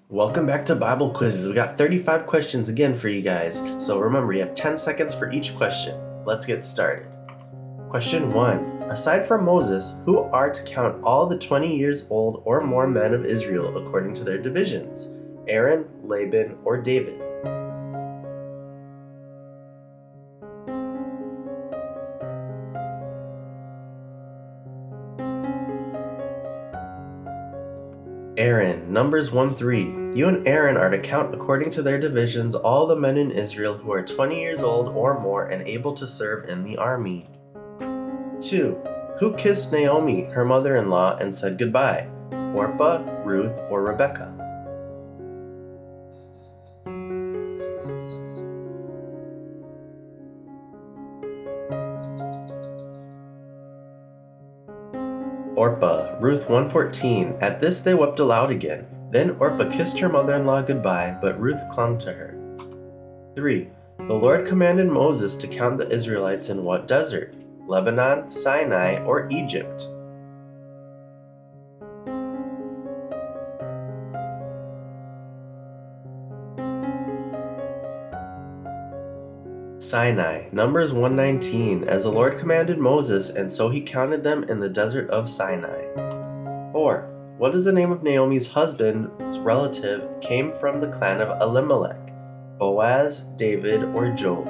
Welcome back to Bible Quizzes. We got 35 questions again for you guys. So remember, you have 10 seconds for each question. Let's get started. Question 1. Aside from Moses, who are to count all the 20 years old or more men of Israel according to their divisions? Aaron, Laban, or David? Aaron, Numbers 1-3. You and Aaron are to count according to their divisions all the men in Israel who are 20 years old or more and able to serve in the army. 2. Who kissed Naomi, her mother-in-law, and said goodbye? Orpah, Ruth, or Rebekah? Orpah, Ruth 1:14. At this they wept aloud again. Then Orpah kissed her mother-in-law goodbye, but Ruth clung to her. 3. The Lord commanded Moses to count the Israelites in what desert? Lebanon, Sinai, or Egypt? Sinai, Numbers 1:19. As the Lord commanded Moses, and so he counted them in the desert of Sinai. 4. What is the name of Naomi's husband's relative came from the clan of Elimelech? Boaz, David, or Job?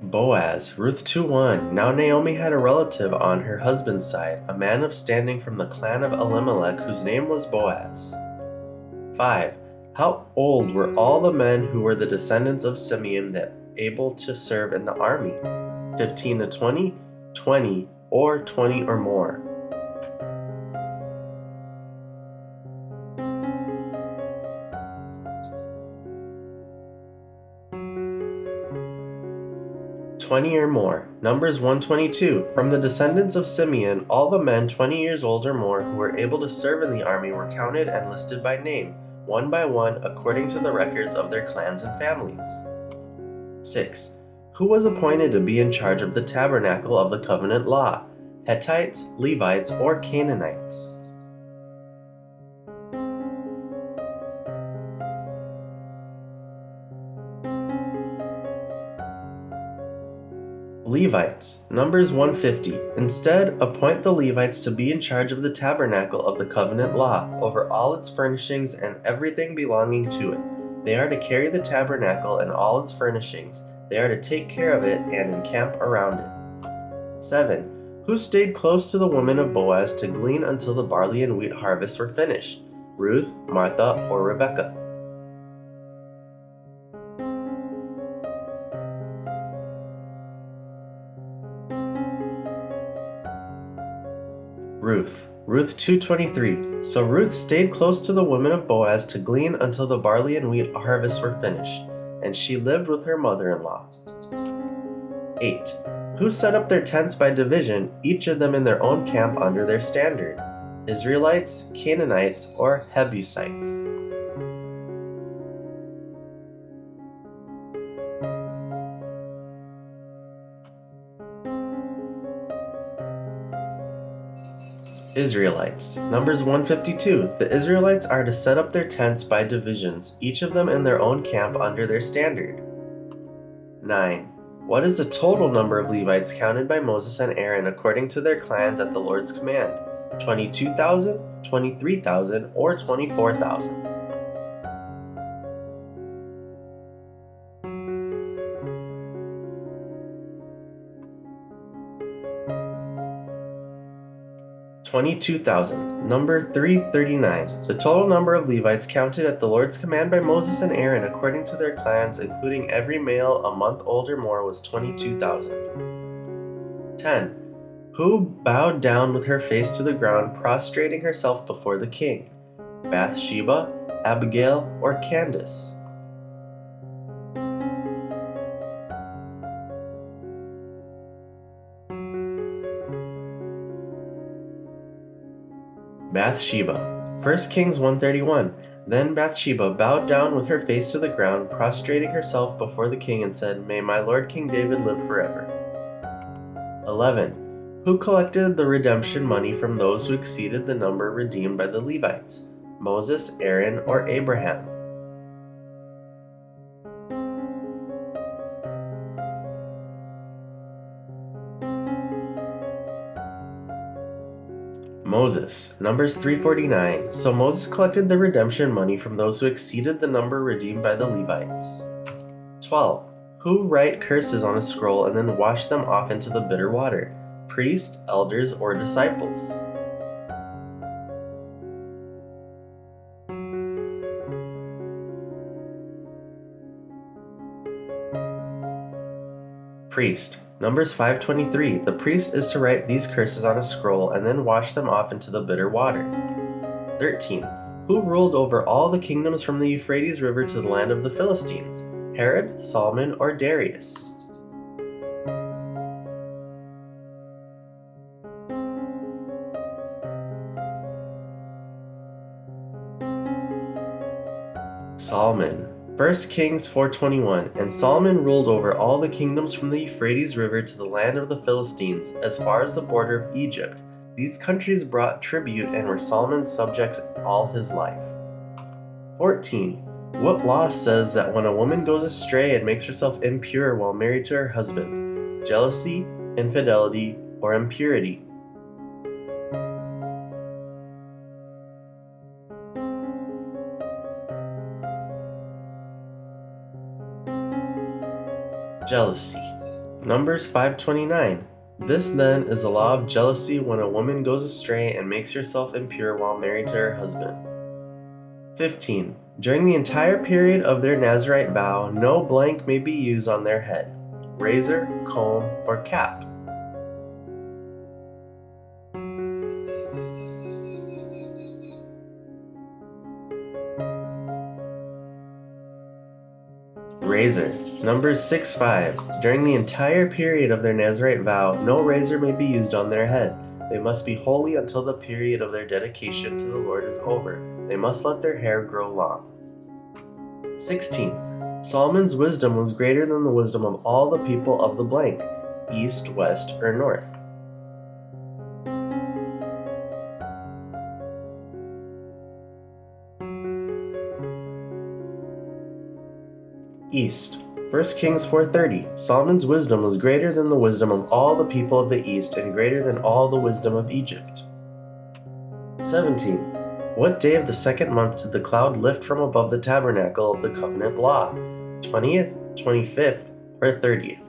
Boaz, Ruth 2:1. Now Naomi had a relative on her husband's side, a man of standing from the clan of Elimelech whose name was Boaz. 5. How old were all the men who were the descendants of Simeon that able to serve in the army? 15 to 20, 20, or 20 or more? "20 or more." Numbers 1:22. From the descendants of Simeon, all the men 20 years old or more who were able to serve in the army were counted and listed by name, one by one, according to the records of their clans and families. 6. Who was appointed to be in charge of the tabernacle of the covenant law? Hittites, Levites, or Canaanites? Levites, Numbers 150. Instead, appoint the Levites to be in charge of the tabernacle of the covenant law, over all its furnishings and everything belonging to it. They are to carry the tabernacle and all its furnishings. They are to take care of it and encamp around it. 7. Who stayed close to the women of Boaz to glean until the barley and wheat harvests were finished? Ruth, Martha, or Rebekah? Ruth 2:23. So Ruth stayed close to the women of Boaz to glean until the barley and wheat harvests were finished, and she lived with her mother-in-law. 8. Who set up their tents by division, each of them in their own camp under their standard? Israelites, Canaanites, or Jebusites? Israelites. Numbers 152. The Israelites are to set up their tents by divisions, each of them in their own camp under their standard. 9. What is the total number of Levites counted by Moses and Aaron according to their clans at the Lord's command? 22,000, 23,000, or 24,000? "22,000. Number 339. The total number of Levites counted at the Lord's command by Moses and Aaron according to their clans, including every male a month old or more, was 22,000. 10. Who bowed down with her face to the ground, prostrating herself before the king? Bathsheba, Abigail, or Candace? Bathsheba. 1 Kings 1:31. Then Bathsheba bowed down with her face to the ground, prostrating herself before the king, and said, "May my lord King David live forever." 11. Who collected the redemption money from those who exceeded the number redeemed by the Levites? Moses, Aaron, or Abraham? Moses. Numbers 3:49. So Moses collected the redemption money from those who exceeded the number redeemed by the Levites. 12. Who write curses on a scroll and then wash them off into the bitter water? Priests, elders, or disciples? Priest. Numbers 5:23. The priest is to write these curses on a scroll and then wash them off into the bitter water. 13. Who ruled over all the kingdoms from the Euphrates River to the land of the Philistines? Herod, Solomon, or Darius? Solomon. 1 Kings 4:21. And Solomon ruled over all the kingdoms from the Euphrates River to the land of the Philistines, as far as the border of Egypt. These countries brought tribute and were Solomon's subjects all his life. 14. What law says that when a woman goes astray and makes herself impure while married to her husband? Jealousy, infidelity, or impurity? Jealousy. Numbers 5:29. This then is the law of jealousy when a woman goes astray and makes herself impure while married to her husband. 15. During the entire period of their Nazirite vow, no blank may be used on their head: razor, comb, or cap. Razor. Numbers 6:5. During the entire period of their Nazirite vow, no razor may be used on their head. They must be holy until the period of their dedication to the Lord is over. They must let their hair grow long. 16. Solomon's wisdom was greater than the wisdom of all the people of the blank, east, west, or north. East. 1 Kings 4:30. Solomon's wisdom was greater than the wisdom of all the people of the east and greater than all the wisdom of Egypt. 17. What day of the second month did the cloud lift from above the tabernacle of the covenant law? 20th, 25th, or 30th?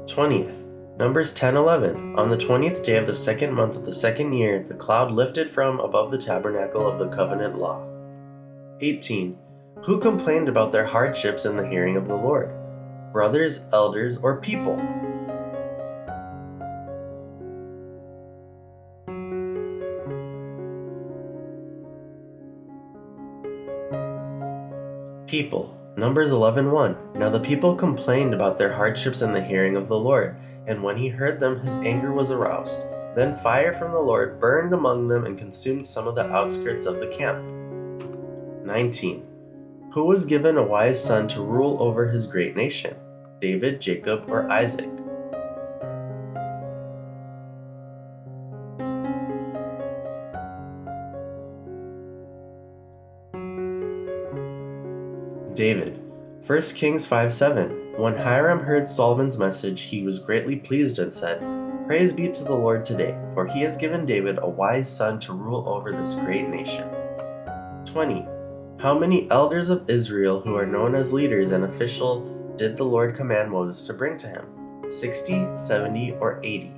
'20th. Numbers 10:11. On the 20th day of the second month of the second year, the cloud lifted from above the tabernacle of the covenant law. 18. Who complained about their hardships in the hearing of the Lord? Brothers, elders, or people? People. Numbers 11:1. Now the people complained about their hardships in the hearing of the Lord, and when he heard them, his anger was aroused. Then fire from the Lord burned among them and consumed some of the outskirts of the camp. 19. Who was given a wise son to rule over his great nation? David, Jacob, or Isaac? David. 1 Kings 5:7. When Hiram heard Solomon's message, he was greatly pleased and said, "Praise be to the Lord today, for he has given David a wise son to rule over this great nation." 20. How many elders of Israel who are known as leaders and officials did the Lord command Moses to bring to him? 60, 70, or 80?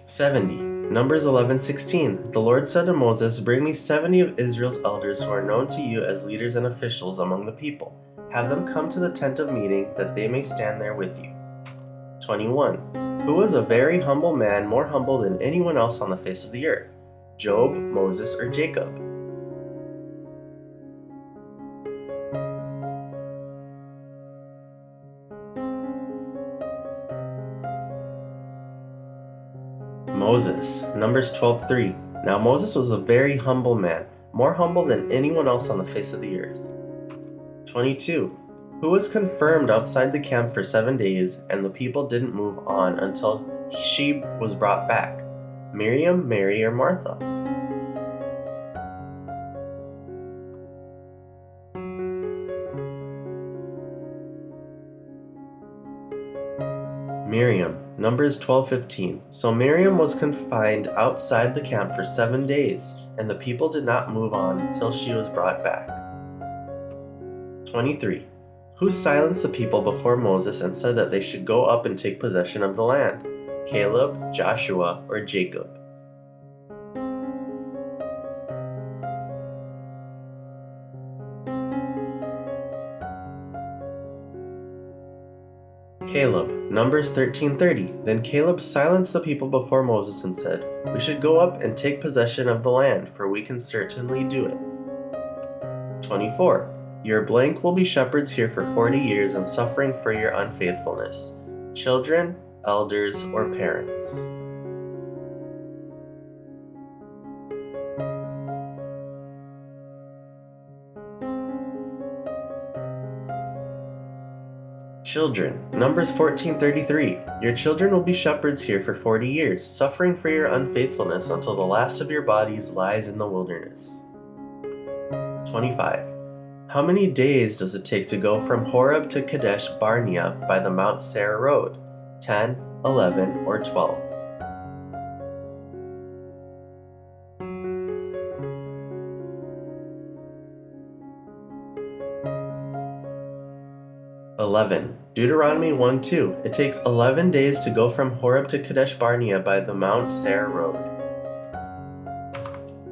'70. Numbers 11:16. The Lord said to Moses, "Bring me 70 of Israel's elders who are known to you as leaders and officials among the people. Have them come to the tent of meeting, that they may stand there with you." 21. Who was a very humble man, more humble than anyone else on the face of the earth? Job, Moses, or Jacob? Moses, Numbers 12:3. Now Moses was a very humble man, more humble than anyone else on the face of the earth. 22. Who was confirmed outside the camp for 7 days, and the people didn't move on until she was brought back? Miriam, Mary, or Martha? Miriam, Numbers 12:15. So Miriam was confined outside the camp for 7 days, and the people did not move on until she was brought back. 23. Who silenced the people before Moses and said that they should go up and take possession of the land? Caleb, Joshua, or Jacob? Caleb, Numbers 13:30. Then Caleb silenced the people before Moses and said, "We should go up and take possession of the land, for we can certainly do it." 24. Your blank will be shepherds here for 40 years and suffering for your unfaithfulness. Children, elders, or parents? Children, Numbers 14:33. Your children will be shepherds here for 40 years, suffering for your unfaithfulness until the last of your bodies lies in the wilderness. 25. How many days does it take to go from Horeb to Kadesh Barnea by the Mount Seir road? 10, 11, or 12? Deuteronomy 1:2. It takes 11 days to go from Horeb to Kadesh Barnea by the Mount Seir road.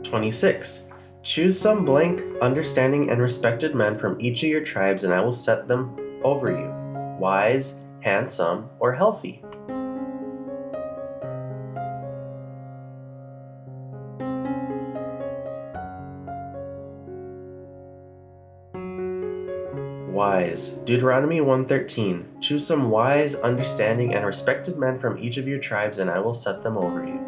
26. Choose some blank, understanding, and respected men from each of your tribes, and I will set them over you. Wise, handsome, or healthy? Wise. Deuteronomy 1:13. Choose some wise, understanding, and respected men from each of your tribes, and I will set them over you.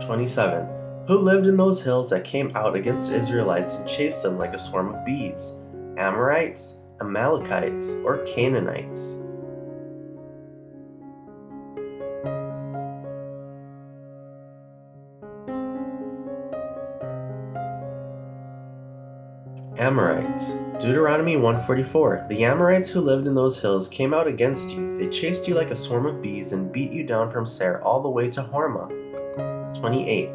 27. Who lived in those hills that came out against the Israelites and chased them like a swarm of bees? Amorites, Amalekites, or Canaanites? Amorites. Deuteronomy 1:44. The Amorites who lived in those hills came out against you. They chased you like a swarm of bees and beat you down from Seir all the way to Hormah. 28.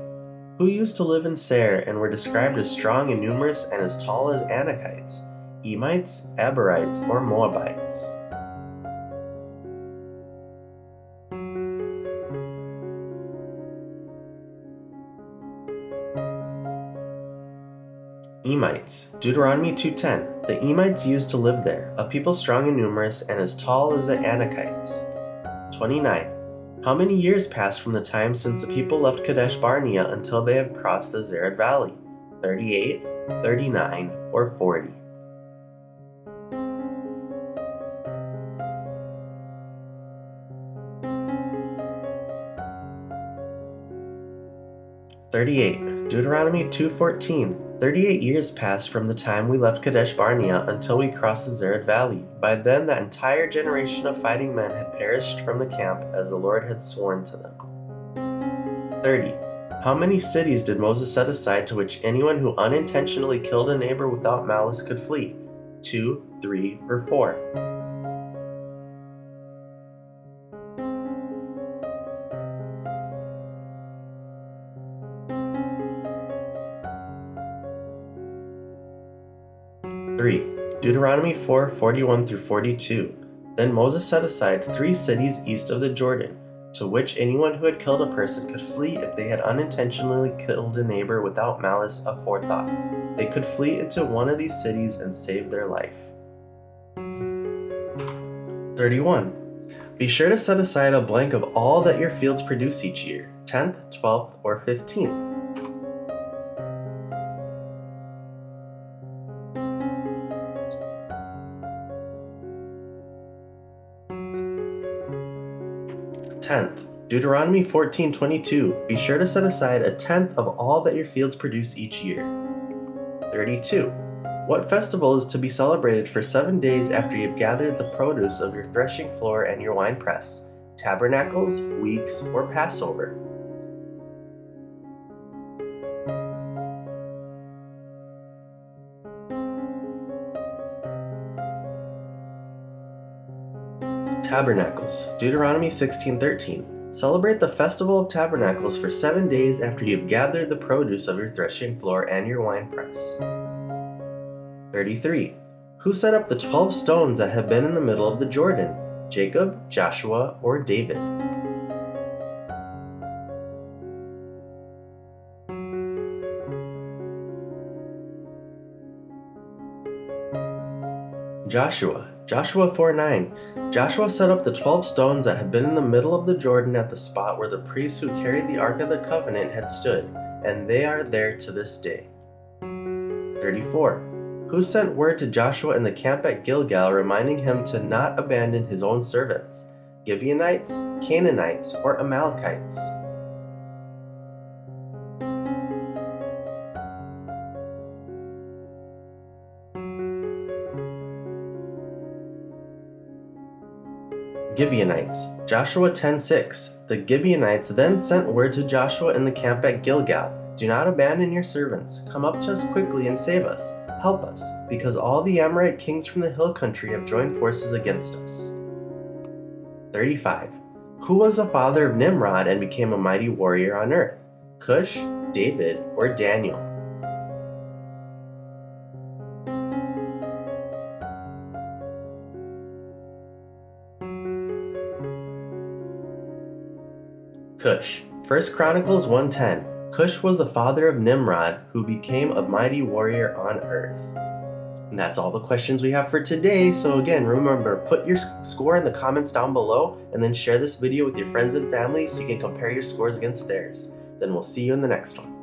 Who used to live in Seir and were described as strong and numerous and as tall as Anakites? Emites, Abarites, or Moabites? Emites. Deuteronomy 2:10. The Emites used to live there, a people strong and numerous and as tall as the Anakites. 29. How many years passed from the time since the people left Kadesh Barnea until they have crossed the Zered Valley? 38, 39, or 40? Deuteronomy 2:14. 38 years passed from the time we left Kadesh Barnea until we crossed the Zered Valley. By then, that entire generation of fighting men had perished from the camp as the Lord had sworn to them. 30. How many cities did Moses set aside to which anyone who unintentionally killed a neighbor without malice could flee? 2, 3, or 4? Deuteronomy 4:41 through 42. Then Moses set aside 3 cities east of the Jordan, to which anyone who had killed a person could flee if they had unintentionally killed a neighbor without malice aforethought. They could flee into one of these cities and save their life. 31. Be sure to set aside a blank of all that your fields produce each year, 10th, 12th, or 15th. Tenth, Deuteronomy 14:22. Be sure to set aside a tenth of all that your fields produce each year. 32. What festival is to be celebrated for 7 days after you've gathered the produce of your threshing floor and your winepress? Tabernacles, weeks, or Passover? Tabernacles, Deuteronomy 16:13. Celebrate the Festival of Tabernacles for 7 days after you've gathered the produce of your threshing floor and your winepress. 33. Who set up the 12 stones that have been in the middle of the Jordan? Jacob, Joshua, or David? Joshua, Joshua 4:9. Joshua set up the 12 stones that had been in the middle of the Jordan at the spot where the priests who carried the Ark of the Covenant had stood, and they are there to this day. 34. Who sent word to Joshua in the camp at Gilgal reminding him to not abandon his own servants? Gibeonites, Canaanites, or Amalekites? Gibeonites, Joshua 10:6. The Gibeonites then sent word to Joshua in the camp at Gilgal, "Do not abandon your servants. Come up to us quickly and save us. Help us, because all the Amorite kings from the hill country have joined forces against us." 35. Who was the father of Nimrod and became a mighty warrior on earth? Cush, David, or Daniel? Cush, 1 Chronicles 1:10. Cush was the father of Nimrod, who became a mighty warrior on earth. And that's all the questions we have for today. So again, remember, put your score in the comments down below and then share this video with your friends and family so you can compare your scores against theirs. Then we'll see you in the next one.